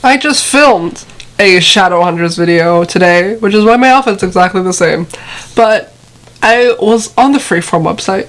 I just filmed a Shadowhunters video today, which is why my outfit's exactly the same. But I was on the Freeform website,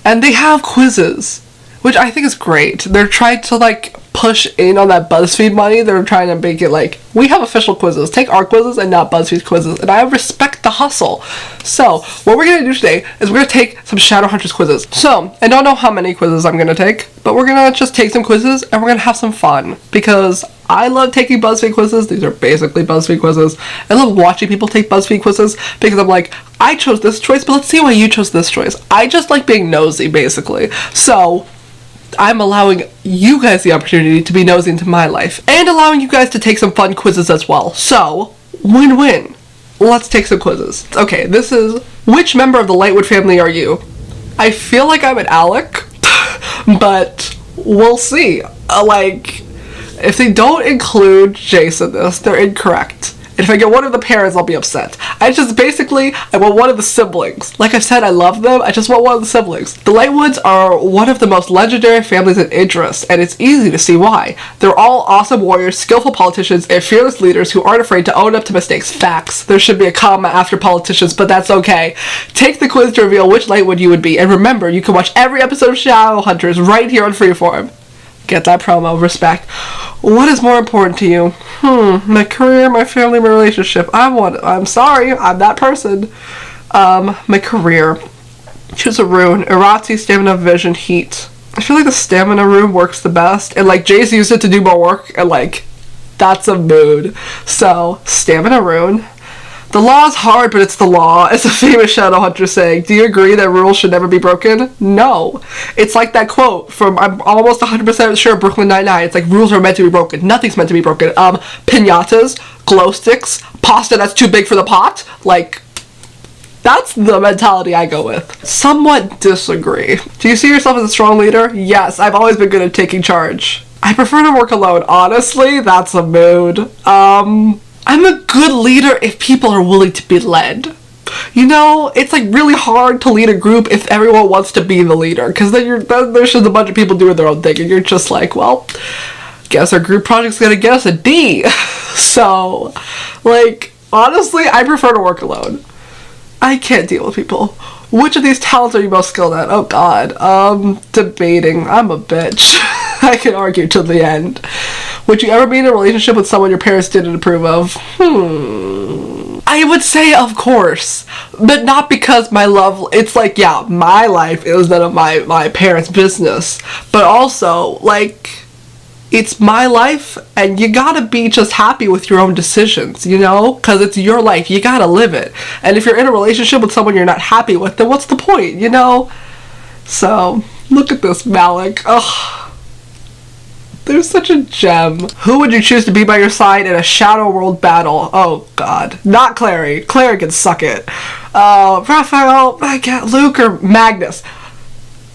and they have quizzes, which I think is great. They're trying to, like, push in on that BuzzFeed money. They're trying to make it like, we have official quizzes. Take our quizzes and not BuzzFeed quizzes. And I respect the hustle. So, what we're going to do today is we're going to take some Shadowhunters quizzes. So, I don't know how many quizzes I'm going to take, but we're going to just take some quizzes and we're going to have some fun. Because I love taking BuzzFeed quizzes. These are basically BuzzFeed quizzes. I love watching people take BuzzFeed quizzes because I'm like, I chose this choice, but let's see why you chose this choice. I just like being nosy, basically. So, I'm allowing you guys the opportunity to be nosy into my life and allowing you guys to take some fun quizzes as well. So, win-win. Let's take some quizzes. Okay, this is, which member of the Lightwood family are you? I feel like I'm an Alec, but we'll see. If they don't include Jace in this, they're incorrect. And if I get one of the parents, I'll be upset. I want one of the siblings. Like I said, I love them. I just want one of the siblings. The Lightwoods are one of the most legendary families in interest, and it's easy to see why. They're all awesome warriors, skillful politicians, and fearless leaders who aren't afraid to own up to mistakes. Facts. There should be a comma after politicians, but that's okay. Take the quiz to reveal which Lightwood you would be, and remember, you can watch every episode of Shadowhunters right here on Freeform. Get that promo. Respect. What is more important to you? My career, my family, my relationship. I'm sorry, I'm that person. My career. Choose a rune. Irati, stamina, vision, heat. I feel like the stamina rune works the best. And like Jace used it to do more work. And like, that's a mood. So, stamina rune. The law is hard, but it's the law. It's a famous Shadowhunter saying. Do you agree that rules should never be broken? No. It's like that quote from, I'm almost 100% sure, Brooklyn Nine-Nine. It's like, rules are meant to be broken. Nothing's meant to be broken. Piñatas, glow sticks, pasta that's too big for the pot. Like, that's the mentality I go with. Somewhat disagree. Do you see yourself as a strong leader? Yes, I've always been good at taking charge. I prefer to work alone. Honestly, that's a mood. I'm a good leader if people are willing to be led. You know, it's like really hard to lead a group if everyone wants to be the leader, because then there's just a bunch of people doing their own thing, and you're just like, well, guess our group project's gonna get us a D. So, like, honestly, I prefer to work alone. I can't deal with people. Which of these talents are you most skilled at? Oh god. Debating. I'm a bitch. I can argue till the end. Would you ever be in a relationship with someone your parents didn't approve of? I would say of course. But not because it's like, yeah, my life is none of my parents' business. But also, like, it's my life, and you gotta be just happy with your own decisions, you know? Because it's your life, you gotta live it. And if you're in a relationship with someone you're not happy with, then what's the point, you know? So, look at this, Malik. Ugh. There's such a gem. Who would you choose to be by your side in a Shadow World battle? Oh, God. Not Clary. Clary can suck it. Raphael, Luke, or Magnus?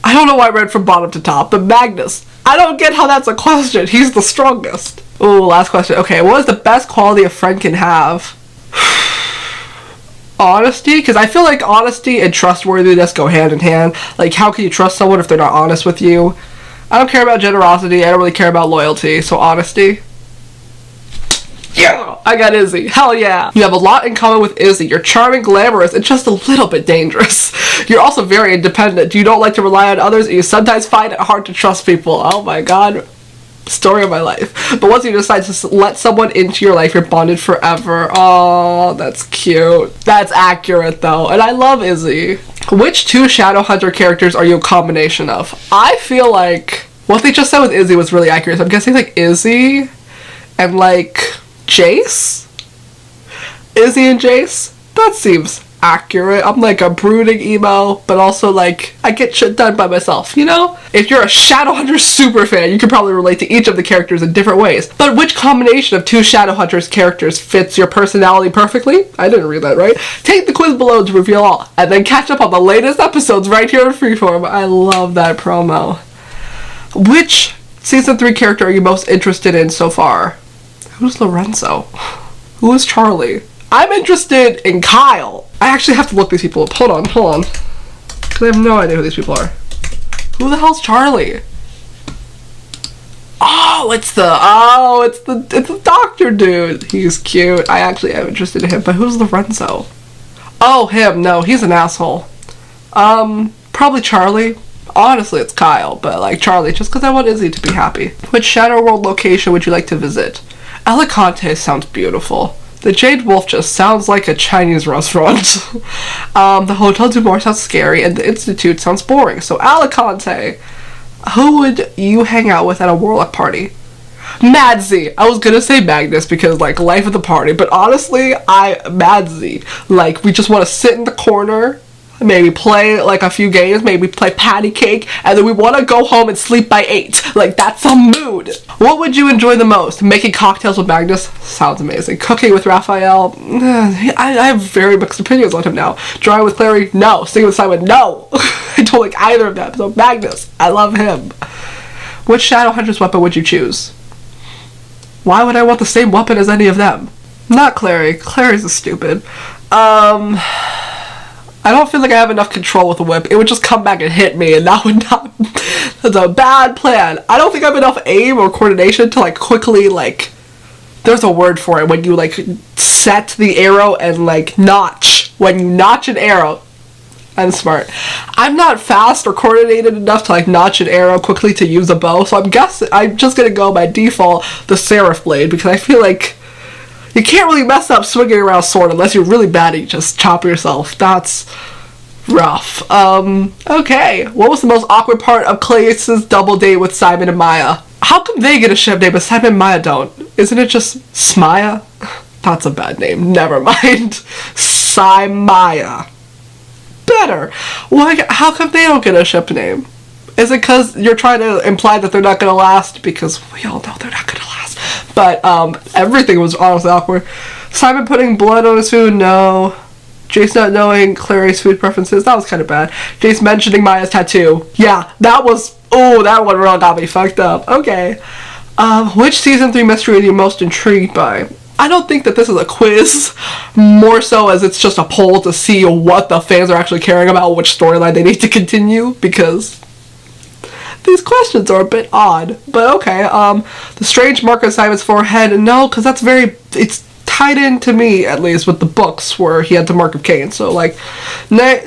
I don't know why I read from bottom to top, but Magnus. I don't get how that's a question. He's the strongest. Ooh, last question. Okay, what is the best quality a friend can have? Honesty? Because I feel like honesty and trustworthiness go hand in hand. Like, how can you trust someone if they're not honest with you? I don't care about generosity. I don't really care about loyalty. So honesty. Yeah! I got Izzy. Hell yeah! You have a lot in common with Izzy. You're charming, glamorous, and just a little bit dangerous. You're also very independent. You don't like to rely on others, and you sometimes find it hard to trust people. Oh my god. Story of my life. But once you decide to let someone into your life, you're bonded forever. Oh, that's cute. That's accurate, though. And I love Izzy. Which two Shadowhunter characters are you a combination of? I feel like what they just said with Izzy was really accurate. So I'm guessing, like, Izzy and, like, Jace? Izzy and Jace? That seems accurate. I'm like a brooding emo, but also like I get shit done by myself, you know? If you're a Shadowhunters super fan, you can probably relate to each of the characters in different ways. But which combination of two Shadowhunters characters fits your personality perfectly? I didn't read that right. Take the quiz below to reveal all, and then catch up on the latest episodes right here in Freeform. I love that promo. Which season 3 character are you most interested in so far? Who's Lorenzo? Who is Charlie? I'm interested in Kyle. I actually have to look these people up. Hold on. Because I have no idea who these people are. Who the hell's Charlie? It's the doctor dude. He's cute. I actually am interested in him, but who's Lorenzo? Oh, him. No, he's an asshole. Probably Charlie. Honestly, it's Kyle, but like Charlie, just because I want Izzy to be happy. Which Shadow World location would you like to visit? Alicante sounds beautiful. The Jade Wolf just sounds like a Chinese restaurant. The Hotel du Mort sounds scary, and the Institute sounds boring. So Alicante. Who would you hang out with at a Warlock party? Madsy. I was gonna say Magnus because like life of the party, but honestly, Madsy. Like we just want to sit in the corner, maybe play like a few games, maybe play patty cake, and then we want to go home and sleep by 8. Like that's a mood. What would you enjoy the most? Making cocktails with Magnus? Sounds amazing. Cooking with Raphael? I have very mixed opinions on him now. Drawing with Clary? No. Singing with Simon? No. I don't like either of them. So Magnus, I love him. Which Shadowhunters weapon would you choose? Why would I want the same weapon as any of them? Not Clary. Clary's a stupid. I don't feel like I have enough control with a whip. It would just come back and hit me, and that would not... That's a bad plan. I don't think I have enough aim or coordination to, like, quickly, like... There's a word for it. When you, like, set the arrow and, like, notch. When you notch an arrow. I'm smart. I'm not fast or coordinated enough to, like, notch an arrow quickly to use a bow, so I'm just gonna go by default the Seraph Blade, because I feel like... You can't really mess up swinging around sword unless you're really bad at just chop yourself. That's rough. Okay. What was the most awkward part of Clace's double date with Simon and Maya? How come they get a ship name but Simon and Maya don't? Isn't it just Smaya? That's a bad name. Never mind. Simaya. Better. Why? How come they don't get a ship name? Is it because you're trying to imply that they're not going to last? Because we all know they're not going to last. But everything was honestly awkward. Simon putting blood on his food? No. Jace not knowing Clary's food preferences? That was kind of bad. Jace mentioning Maya's tattoo? Yeah, that was... Oh, that one really got me fucked up. Okay. Which Season 3 mystery are you most intrigued by? I don't think that this is a quiz, more so as it's just a poll to see what the fans are actually caring about, which storyline they need to continue, because... These questions are a bit odd, but okay. The strange mark on Simon's forehead, no, because that's it's tied in to me, at least, with the books where he had the mark of Cain. So, like,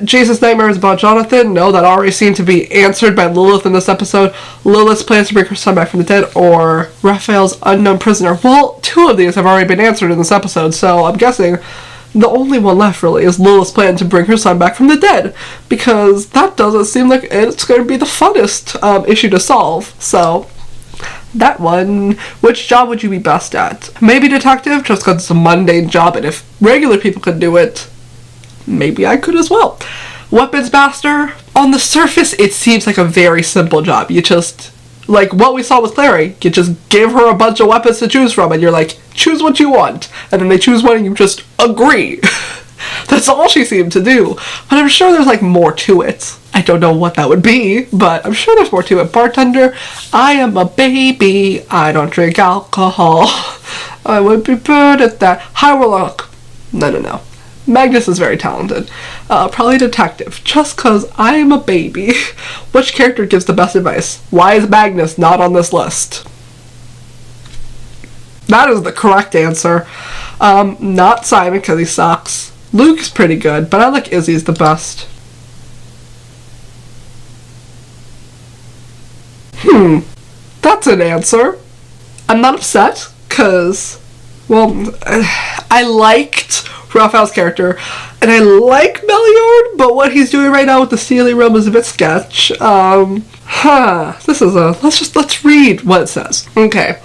Jason's nightmares about Jonathan, no, that already seemed to be answered by Lilith in this episode. Lilith's plans to bring her son back from the dead, or Raphael's unknown prisoner. Well, 2 of these have already been answered in this episode, so I'm guessing the only one left, really, is Lilith's plan to bring her son back from the dead, because that doesn't seem like it's going to be the funnest issue to solve. So, that one. Which job would you be best at? Maybe detective, just because it's a mundane job, and if regular people could do it, maybe I could as well. Weapons master? On the surface, it seems like a very simple job. You just... Like what we saw with Clary, you just give her a bunch of weapons to choose from, and you're like, choose what you want. And then they choose one and you just agree. That's all she seemed to do. But I'm sure there's like more to it. I don't know what that would be, but I'm sure there's more to it. Bartender, I am a baby. I don't drink alcohol. I would be good at that. High Warlock. No. Magnus is very talented. Probably detective, just cause I am a baby. Which character gives the best advice? Why is Magnus not on this list? That is the correct answer. Not Simon, because he sucks. Luke's pretty good, but I like Izzy's the best. That's an answer. I'm not upset, cause, well, I liked Raphael's character, and I like Meliord, but what he's doing right now with the Sealy Realm is a bit sketch. Let's read what it says. Okay.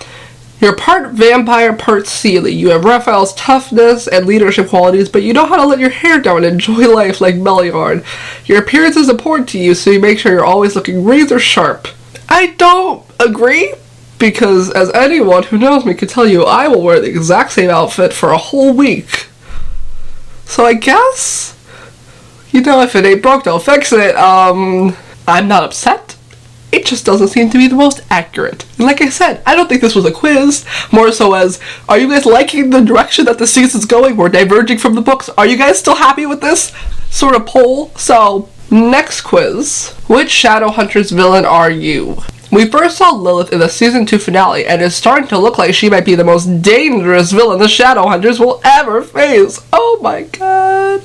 You're part vampire, part Sealy. You have Raphael's toughness and leadership qualities, but you know how to let your hair down and enjoy life like Meliord. Your appearance is important to you, so you make sure you're always looking razor sharp. I don't agree, because as anyone who knows me can tell you, I will wear the exact same outfit for a whole week. So I guess, if it ain't broke, don't fix it. I'm not upset. It just doesn't seem to be the most accurate. And like I said, I don't think this was a quiz. More so as, are you guys liking the direction that the season's going? We're diverging from the books. Are you guys still happy with this sort of poll? So, next quiz. Which Shadowhunters villain are you? We first saw Lilith in the season 2 finale, and it's starting to look like she might be the most dangerous villain the Shadowhunters will ever face. Oh my god.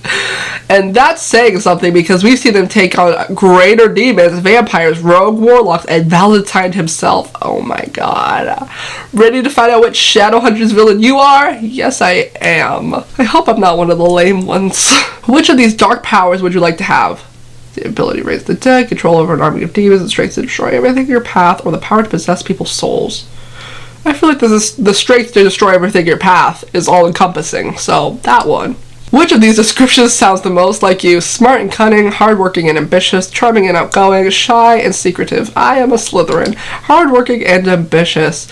And that's saying something, because we've seen them take on greater demons, vampires, rogue warlocks, and Valentine himself. Oh my god. Ready to find out which Shadowhunters villain you are? Yes, I am. I hope I'm not one of the lame ones. Which of these dark powers would you like to have? The ability to raise the dead, control over an army of demons, and strength to destroy everything in your path, or the power to possess people's souls. I feel like this is the strength to destroy everything in your path is all-encompassing, so that one. Which of these descriptions sounds the most like you? Smart and cunning, hardworking and ambitious, charming and outgoing, shy and secretive. I am a Slytherin. Hardworking and ambitious.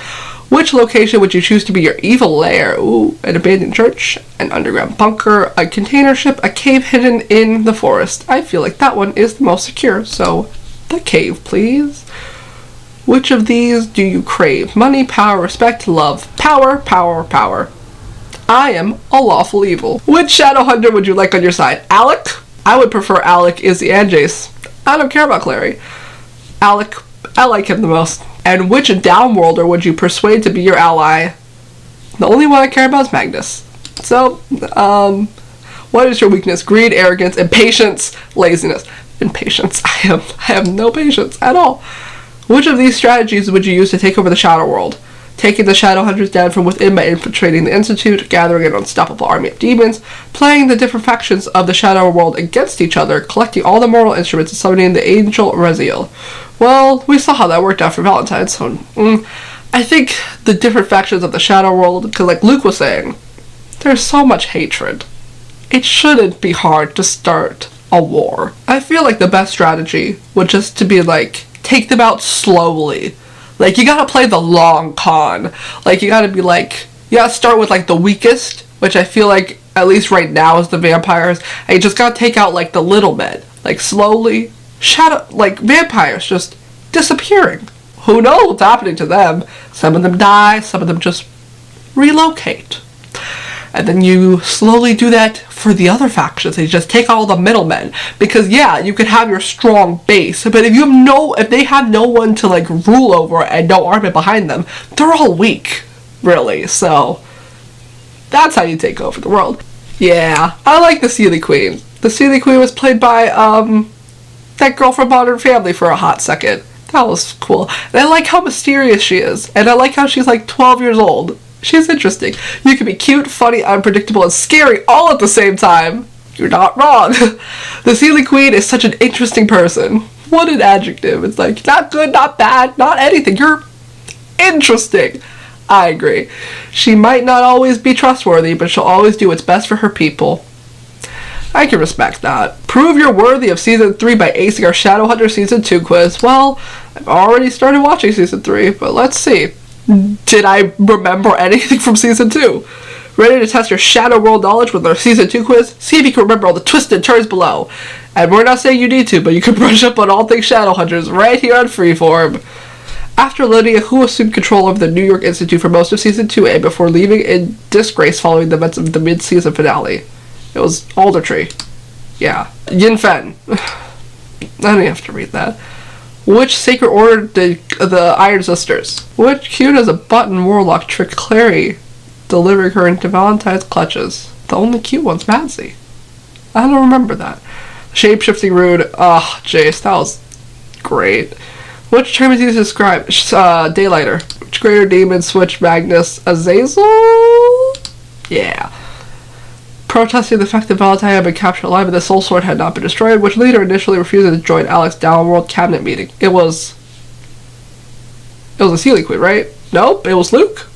Which location would you choose to be your evil lair? Ooh, an abandoned church, an underground bunker, a container ship, a cave hidden in the forest. I feel like that one is the most secure, so the cave, please. Which of these do you crave? Money, power, respect, love. Power, power, power. I am a lawful evil. Which Shadowhunter would you like on your side? Alec? I would prefer Alec, Izzy, and Jace. I don't care about Clary. Alec, I like him the most. And which downworlder would you persuade to be your ally? The only one I care about is Magnus. So, what is your weakness? Greed, arrogance, impatience, laziness. Impatience. I have no patience at all. Which of these strategies would you use to take over the Shadow World? Taking the Shadowhunters down from within by infiltrating the Institute, gathering an unstoppable army of demons, playing the different factions of the Shadow World against each other, collecting all the mortal instruments, and summoning the Angel Raziel. Well, we saw how that worked out for Valentine, so I think the different factions of the Shadow World, because like Luke was saying, there's so much hatred. It shouldn't be hard to start a war. I feel like the best strategy would just to be like, take them out slowly. Like, you gotta play the long con. Like, you gotta be like, you gotta start with like the weakest, which I feel like, at least right now, is the vampires, and you just gotta take out like the little men. Like, slowly. Like, vampires just disappearing. Who knows what's happening to them? Some of them die, some of them just relocate. And then you slowly do that for the other factions. And you just take all the middlemen. Because yeah, you could have your strong base, but if they have no one to like rule over and no army behind them, they're all weak, really. So that's how you take over the world. Yeah, I like the Seelie Queen. The Seelie Queen was played by that girl from Modern Family for a hot second. That was cool. And I like how mysterious she is. And I like how she's like 12 years old. She's interesting. You can be cute, funny, unpredictable, and scary all at the same time. You're not wrong. The Seelie Queen is such an interesting person. What an adjective. It's like, not good, not bad, not anything. You're interesting. I agree. She might not always be trustworthy, but she'll always do what's best for her people. I can respect that. Prove you're worthy of Season 3 by acing our Shadowhunter Season 2 quiz. Well, I've already started watching Season 3, but let's see. Did I remember anything from Season 2? Ready to test your Shadow World knowledge with our Season 2 quiz? See if you can remember all the twists and turns below. And we're not saying you need to, but you can brush up on all things Shadowhunters right here on Freeform. After Lydia, who assumed control of the New York Institute for most of Season 2A before leaving in disgrace following the events of the mid-season finale? It was Aldertree. Yeah. Yin Fen. I don't have to read that. Which sacred order did the Iron Sisters? Which cute as a button warlock tricked Clary, delivering her into Valentine's clutches? The only cute one's Madsy. I don't remember that. Shape-shifting rune. Jace, that was great. Which term is used to describe Daylighter? Which greater demon switched Magnus Azazel? Yeah. Protesting the fact that Valentine had been captured alive and the Soul Sword had not been destroyed, which leader initially refused to join Alec's Downworld cabinet meeting? It was a Seelie Queen, right? Nope, it was Luke.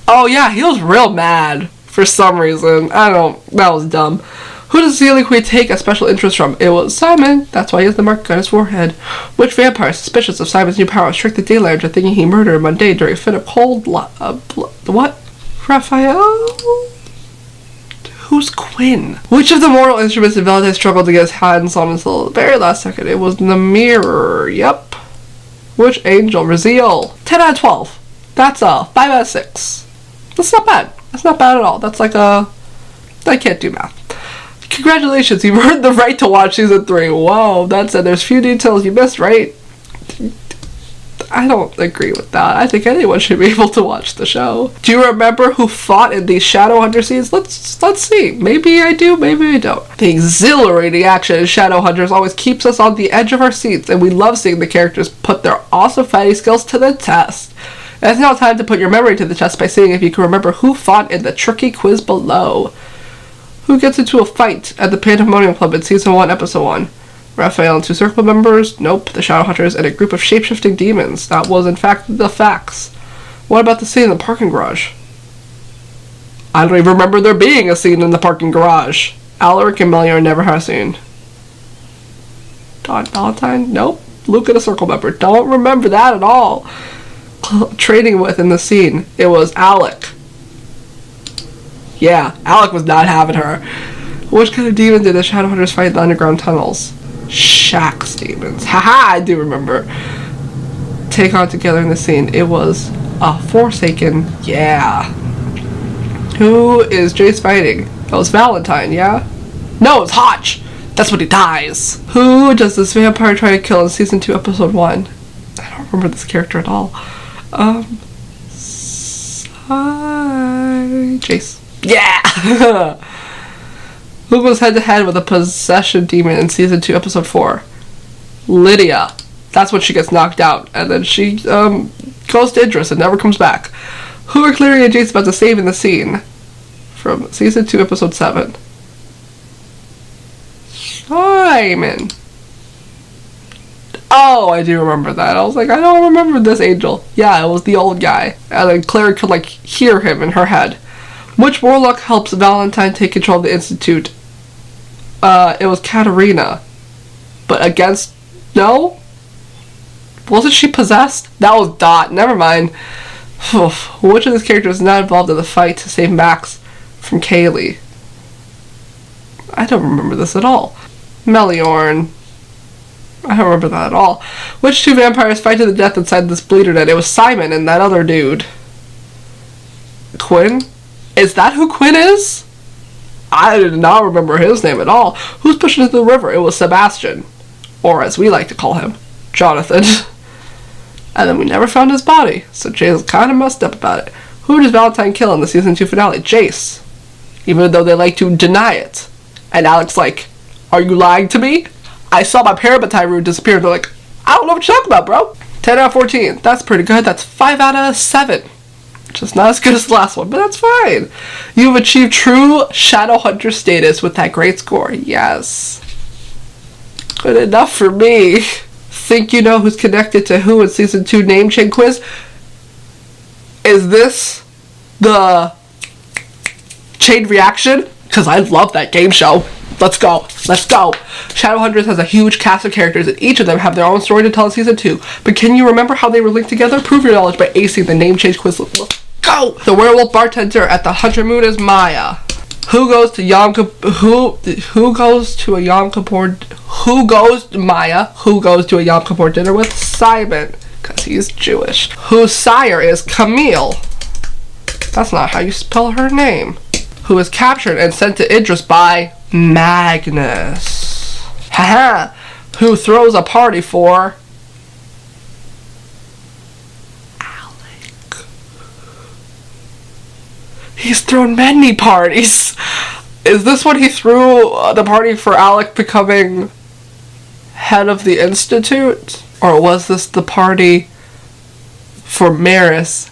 Oh yeah, he was real mad for some reason. That was dumb. Who does Seelie Queen take a special interest from? It was Simon. That's why he has the mark on his forehead. Which vampire, suspicious of Simon's new powers, tricked the Daylighter into thinking he murdered Monday during a fit of cold what? Raphael? Who's Quinn? Which of the mortal instruments did Valentine struggle to get his hands on until the very last second? It was the mirror. Yep. Which angel? Raziel. 10 out of 12. That's a 5 out of 6. That's not bad. That's not bad at all. That's like a... I can't do math. Congratulations, you've earned the right to watch Season 3. Whoa, that said, there's few details you missed, right? I don't agree with that. I think anyone should be able to watch the show. Do you remember who fought in these Shadowhunter scenes? Let's see. Maybe I do, maybe I don't. The exhilarating action in Shadowhunters always keeps us on the edge of our seats, and we love seeing the characters put their awesome fighting skills to the test. And it's now time to put your memory to the test by seeing if you can remember who fought in the tricky quiz below. Who gets into a fight at the Pandemonium Club in Season 1, Episode 1? Raphael and 2 circle members? Nope. The Shadowhunters and a group of shape-shifting demons. That was, in fact, the facts. What about the scene in the parking garage? I don't even remember there being a scene in the parking garage. Alaric and Melior never had a scene. Don Valentine? Nope. Luke and a circle member. Don't remember that at all. Trading with in the scene. It was Alec. Yeah, Alec was not having her. Which kind of demon did the Shadowhunters fight in the underground tunnels? Shaxx demons. Haha, I do remember. Take on together in the scene. It was a Forsaken. Yeah. Who is Jace fighting? That was Valentine, yeah? No, it's Hotch. That's when he dies. Who does this vampire try to kill in Season 2, Episode 1? I don't remember this character at all. Jace. Yeah! Who goes head to head with a possession demon in Season 2, Episode 4? Lydia. That's when she gets knocked out. And then she goes to Idris and never comes back. Who are Cleary and Jace about to save in the scene? From Season 2, Episode 7. Simon. Oh, I do remember that. I was like, I don't remember this angel. Yeah, it was the old guy. And then Claire could, like, hear him in her head. Which warlock helps Valentine take control of the Institute? It was Katarina. But against... No? Wasn't she possessed? That was Dot. Never mind. Which of these characters is not involved in the fight to save Max from Kaylee? I don't remember this at all. Meliorn. I don't remember that at all. Which 2 vampires fight to the death inside this bleeder net? It was Simon and that other dude. Quinn? Is that who Quinn is? I did not remember his name at all. Who's pushing into the river? It was Sebastian. Or as we like to call him, Jonathan. And then we never found his body, so Jace is kind of messed up about it. Who does Valentine kill in the Season 2 finale? Jace. Even though they like to deny it. And Alec's like, are you lying to me? I saw my Parabatai rune disappear. And they're like, I don't know what you're talking about, bro. 10 out of 14. That's pretty good. That's 5 out of 7. Which is not as good as the last one, but that's fine. You've achieved true Shadowhunter status with that great score. Yes. Good enough for me. Think you know who's connected to who in Season 2 name chain quiz? Is this the Chain Reaction? Because I love that game show. Let's go. Let's go. Shadowhunters has a huge cast of characters, and each of them have their own story to tell in Season 2. But can you remember how they were linked together? Prove your knowledge by acing the name change quiz. Let's go! The werewolf bartender at the Hunter Moon is Maya. Who goes to Yom Kippur? Who goes to a Yom Kippur? Maya? Who goes to a Yom Kippur dinner with Simon? Because he's Jewish. Whose sire is Camille? That's not how you spell her name. Who is captured and sent to Idris by Magnus. Haha. Who throws a party for Alec. He's thrown many parties. Is this when he threw the party for Alec becoming head of the Institute? Or was this the party for Maris?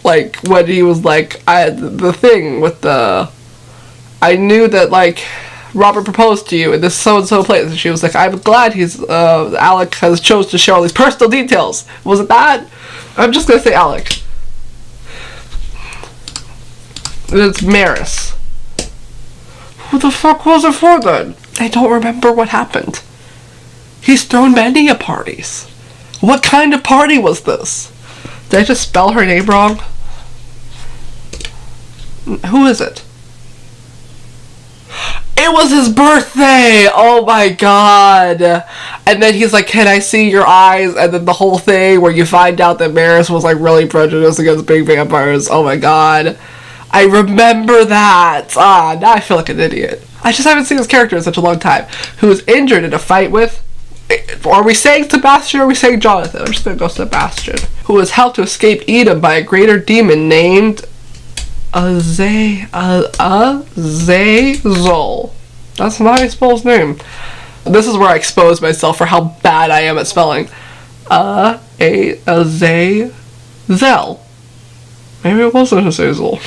Like, when he was like, the thing with the... I knew that, like, Robert proposed to you in this so-and-so place. And she was like, I'm glad Alec has chose to share all these personal details. Was it that? I'm just gonna say Alec. It's Maris. Who the fuck was it for then? I don't remember what happened. He's thrown many a parties. What kind of party was this? Did I just spell her name wrong? Who is it? It was his birthday! Oh my god! And then he's like, can I see your eyes? And then the whole thing where you find out that Maris was like really prejudiced against big vampires. Oh my god. I remember that! Now I feel like an idiot. I just haven't seen this character in such a long time. Who was injured in a fight with Are we saying Sebastian or are we saying Jonathan? I'm just gonna go Sebastian. Who was helped to escape Edom by a greater demon named Azazel. That's not how you spell his name. This is where I expose myself for how bad I am at spelling. Azazel. Maybe it wasn't Azazel.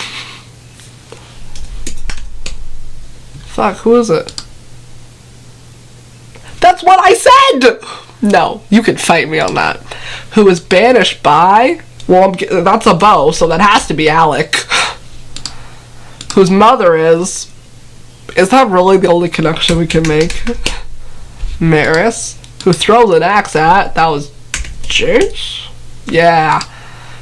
Fuck, who is it? That's what I said! No, you can fight me on that. Who was banished by... Well, that's a bow, so that has to be Alec. Whose mother is... Is that really the only connection we can make? Maris. Who throws an axe at... That was... Jace? Yeah.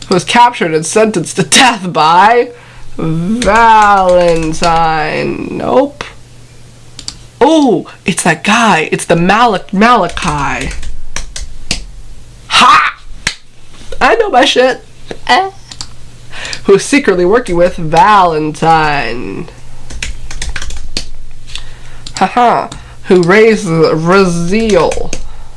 Who was captured and sentenced to death by... Valentine. Nope. Oh, it's that guy. It's the Malachi. Ha! I know my shit. Who's secretly working with Valentine. Haha. Who raised Raziel.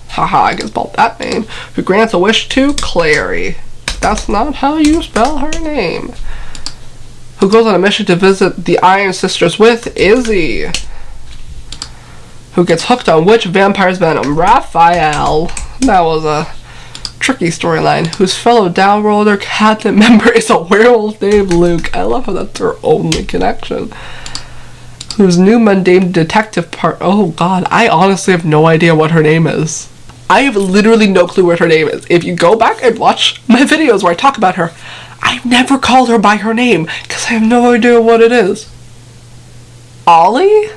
Haha, I can spell that name. Who grants a wish to Clary. That's not how you spell her name. Who goes on a mission to visit the Iron Sisters with Izzy. Who gets hooked on which vampire's venom? Raphael. That was a tricky storyline. Whose fellow Downworlder cabinet member is a werewolf named Luke. I love how that's her only connection. Whose new mundane detective part... Oh god, I honestly have no idea what her name is. I have literally no clue what her name is. If you go back and watch my videos where I talk about her, I've never called her by her name because I have no idea what it is. Ollie?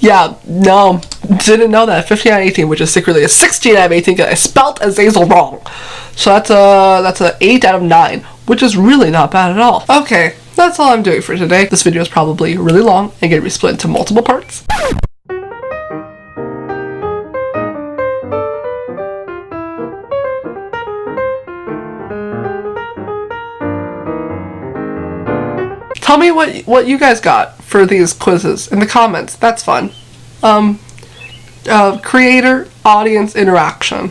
Yeah, no, didn't know that. 15 out of 18, which is secretly a 16 out of 18 because I spelt Azazel wrong. So that's a 8 out of 9, which is really not bad at all. Okay, that's all I'm doing for today. This video is probably really long and going to be split into multiple parts. Tell me what you guys got for these quizzes in the comments. That's fun. Creator, audience interaction.